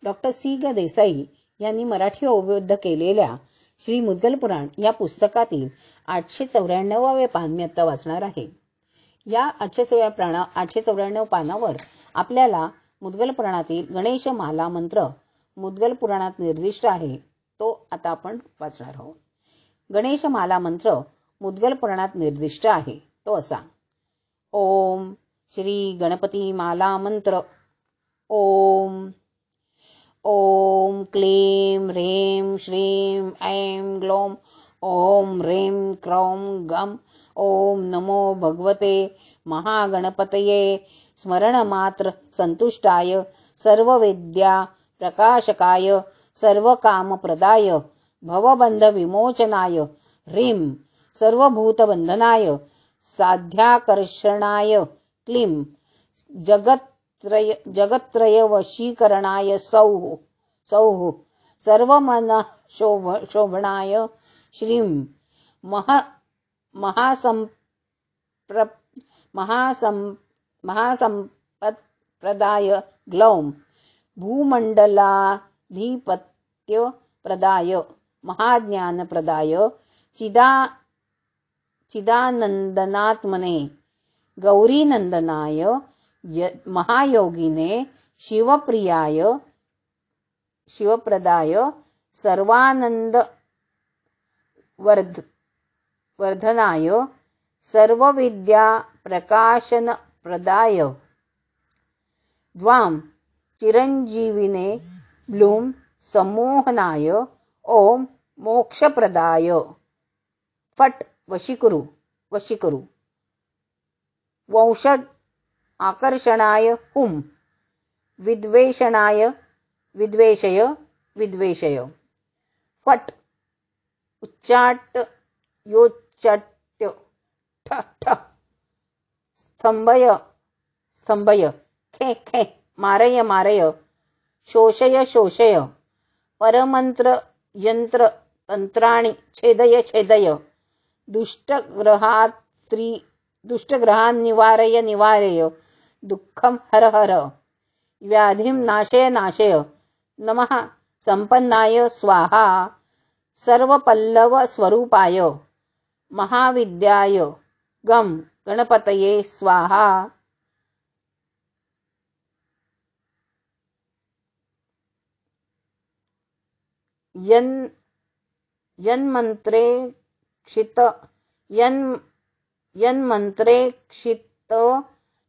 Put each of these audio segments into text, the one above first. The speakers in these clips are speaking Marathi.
डॉक्टर सी ग देसाई यांनी मराठी ओविबद्ध केलेल्या श्री मुद्गल पुराण या पुस्तकातील 894 पान मी आता वाचणार आहे. या 894 पानावर आपल्याला मुद्गल पुराणातील गणेश माला मंत्र मुद्गल पुराणात निर्दिष्ट आहे तो आता आपण वाचणार आहोत. गणेश माला मंत्र मुद्गल पुराणात निर्दिष्ट आहे तो असा: ओम श्री गणपती माला मंत्र. ओम ओम क्लीं ह्रीं श्रीं ऐं ग्लौं ओम ह्रीं क्रौं गम. ओम नमो भगवते महागणपतये स्मरणमात्र संतुष्टाय सर्वविद्या प्रकाशकाय सर्वकामप्रदाय भवबंध विमोचनाय ह्रीं सर्वभूतबंधनाय साध्याकर्षणाय क्लीं जगत्त्रय वशीकरणाय सौः सर्वमनः शोभनाय श्रीं महासंपत्प्रदाय ग्लौं भूमण्डलाधिपत्यप्रदाय महाज्ञानप्रदाय चिदानन्दनात्मने गौरीनन्दनाय महायोगिने शिवप्रदाय सर्वानन्दवर्धनाय सर्वविद्या प्रकाशनप्रदाय द्वां चिरञ्जीविने ब्लूं सम्मोहनाय ओम मोक्षप्रदाय फट् वशीकुरु वंशड आकर्षणाय हुं विद्वेषय फट् उच्चाट योच्चाट्य ठ स्तंभय खे मारय शोषय परमंत्र यंत्र तंत्राणि छेदय दुष्टग्रहान् निवारय दुःखं हर व्याधिं नाशय नमः संपन्नाय स्वाहा सर्वपल्लव स्वरूपाय महाविद्याय गम गणपतये स्वाहा. यन्मन्त्रेक्षित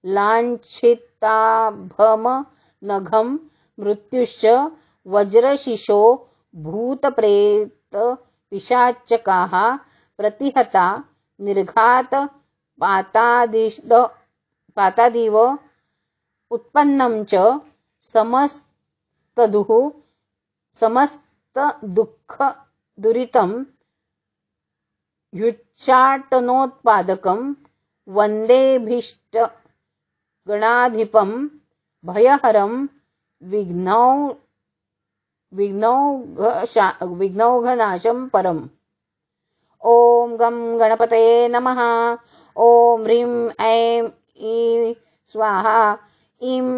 लाञ्छिताभमनघं मृत्युश्च वज्रशिशो भूतप्रेत पिशाचकाः प्रतिहता निर्घात पातादिव उत्पन्नं च समस्तदुःख दुरितं ह्युच्चाटनोत्पादकं वन्देभीष्ट गणाधिपं भयहरं विघ्नौघनाशं परम्. ओम गम गणपतये नमः. ओम ह्रीं ऐं ईं स्वाहा. ईं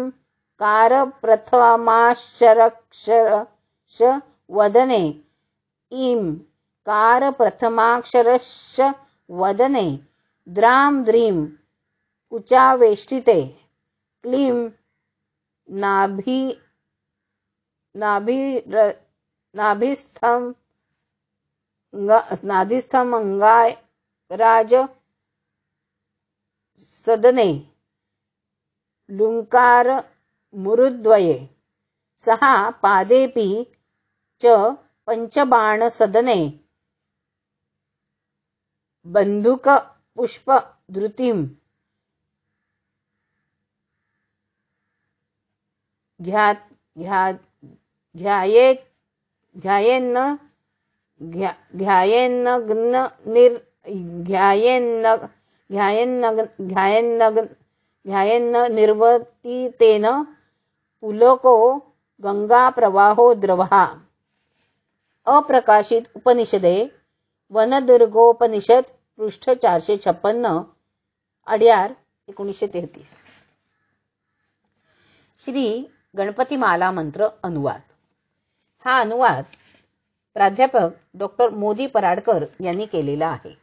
कारप्रथमाक्षरश्च वदने. ईं कारप्रथमाक्षरश्च वदने. द्रां द्रीं कुचावेष्टिते. क्लीं नाभिस्थमंगाय राज सदने. लुंकार मुरुद्वये. सहा पादेपि च पंचबाण सदने. बंधुक पुष्प धृतिं ध्यायेन्न निर्वर्तितेन पुलको गंगा प्रवाहो द्रवः. अप्रकाशित उपनिषदे वनदुर्गोपनिषद पृष्ठ 456 अड्यार 1933. श्री गणपती माला मंत्र अनुवाद. हा अनुवाद प्राध्यापक डॉक्टर मोदी पराडकर यांनी केलेला आहे.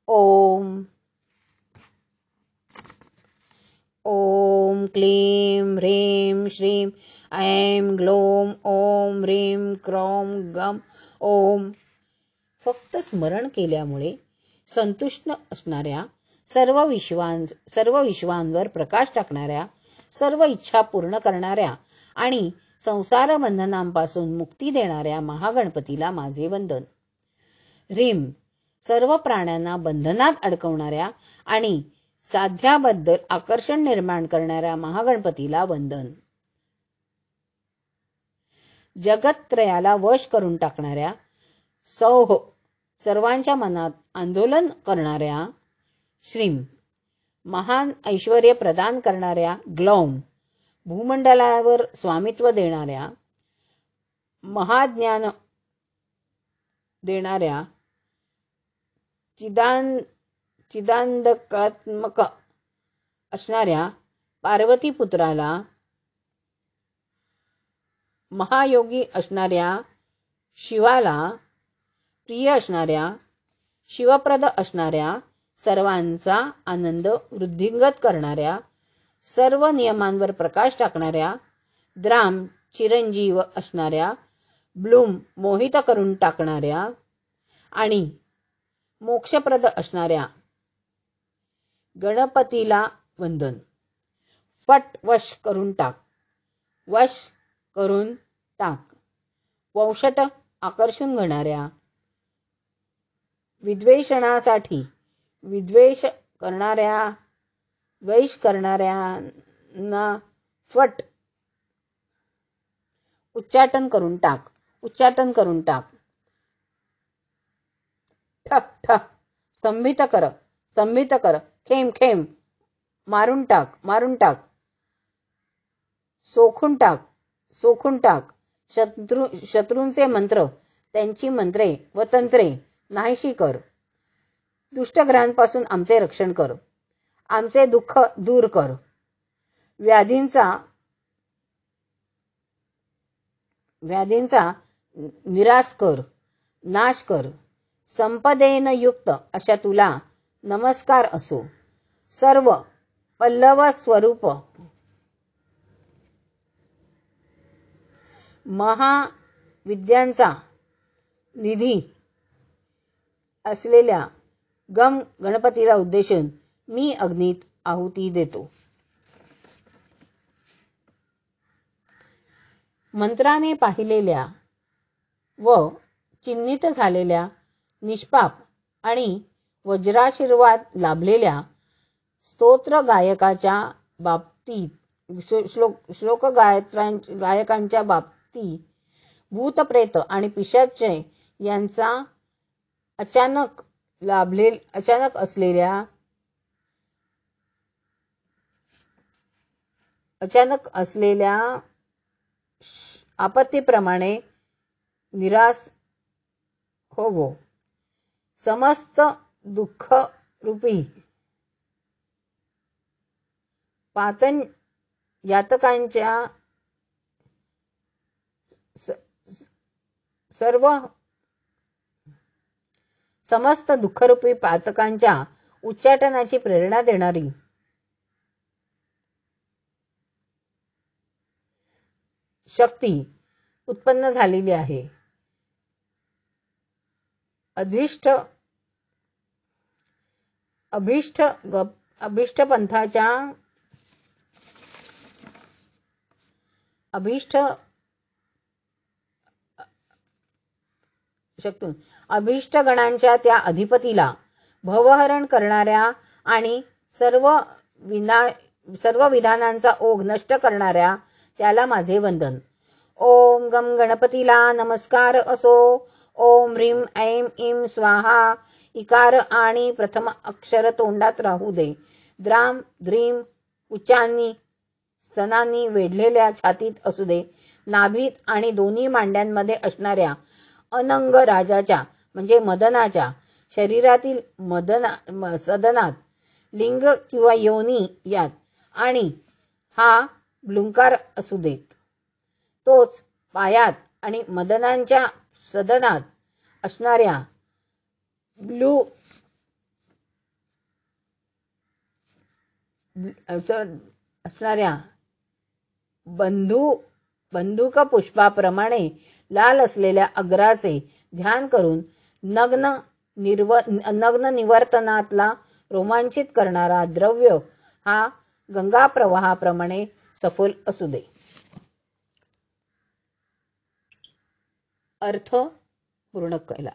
ओम ओम क्लीं ह्रीं श्रीं ऐं ग्लौं ओम ह्रीं क्रौं गम ओम. फक्त स्मरण केल्यामुळे संतुष्ट असणाऱ्या, सर्व विश्वांवर प्रकाश टाकणाऱ्या, सर्व इच्छा पूर्ण करणाऱ्या आणि संसार बंधनांपासून मुक्ती देणाऱ्या महागणपतीला माझे वंदन. ह्रीं सर्व प्राण्यांना बंधनात अडकवणाऱ्या आणि साध्याबद्दल आकर्षण निर्माण करणाऱ्या महागणपतीला वंदन. जगत्त्रयाला वश करून टाकणाऱ्या, सौः सर्वांच्या मनात आंदोलन करणाऱ्या श्रीं महान ऐश्वर्य प्रदान करणाऱ्या ग्लौं भूमंडलावर स्वामित्व देणाऱ्या, महाज्ञान देणाऱ्या, चिदानंदात्मक असणाऱ्या पार्वती पुत्राला, महायोगी असणाऱ्या शिवाला प्रिय असणाऱ्या, शिवप्रद असणाऱ्या, सर्वांचा आनंद वृद्धिंगत करणाऱ्या, सर्व नियमांवर प्रकाश टाकणाऱ्या, द्राम चिरंजीव असणाऱ्या, ब्लूम मोहित करून टाकणाऱ्या आणि मोक्षप्रद असणाऱ्या गणपतीला वंदन. फट वश करून टाक, वश करून टाक, वंशट आकर्षून घेणाऱ्या, विद्वेषणासाठी विद्वेष करणाऱ्या, द्वेष करणाऱ्यांना फट उच्चाटन करून टाक, उच्चाटन करून टाक. ठक ठक स्तंभित कर, स्तंभित कर, खेम खेम मारून टाक, मारून टाक, सोखून टाक, सोखून टाक. शत्रूंचे मंत्र, त्यांची मंत्रे व तंत्रे नाहीशी कर. दुष्टग्रहांपासून आमचे रक्षण कर, आमचे दुःख दूर कर. व्याधींचा निराश कर, नाश कर. संपदेन युक्त अशा तुला नमस्कार असो. सर्व पल्लव स्वरूप महाविद्यांचा निधी असलेल्या गम गणपतीला उद्देशून मी अग्नीत आहुती देतो. मंत्राने पाहिलेल्या व चिन्हित झालेल्या, निष्पाप आणि वज्राशीर्वाद लाभलेल्या स्तोत्र गायकाच्या बाबतीत, श्लोक गायकांच्या बाबतीत भूतप्रेत आणि पिशाच यांचा अचानक असलेल्या आपत्तीप्रमाणे निराश होवो. समस्त दुःख रूपी पातन यातकांच्या समस्त दुःखरूपी पातकांच्या उच्चाटनाची प्रेरणा देणारी शक्ती उत्पन्न झालेली आहे. अभीष्ट गणांच्या त्या अधिपतीला, भवहरण करणाऱ्या आणि सर्व विधानांचा ओघ नष्ट करणाऱ्या त्याला माझे वंदन. ओम गम गणपतीला नमस्कार असो. ओम ह्रीं ऐं ईं स्वाहा इकार आणि प्रथम अक्षर तोंडात राहू दे. द्राम ध्रीम उच्चांनी स्तनांनी वेढलेल्या छातीत असू दे. नाभीत आणि दोन्ही मांड्यांमध्ये असणाऱ्या अनंग राजाच्या म्हणजे मदनाच्या शरीरातील सदनात, लिंग किंवा योनी यात आणि हा ब्लुंकार असू देत. तोच पायात आणि मदनांच्या सदनात असणाऱ्या ब्लू असणाऱ्या बंदूक पुष्पाप्रमाणे लाल असलेल्या अग्राचे ध्यान करून नग्न निवर्तनातला रोमांचित करणारा द्रव्य हा गंगा प्रवाहाप्रमाणे सफल असू दे. अर्थ पूर्ण केला.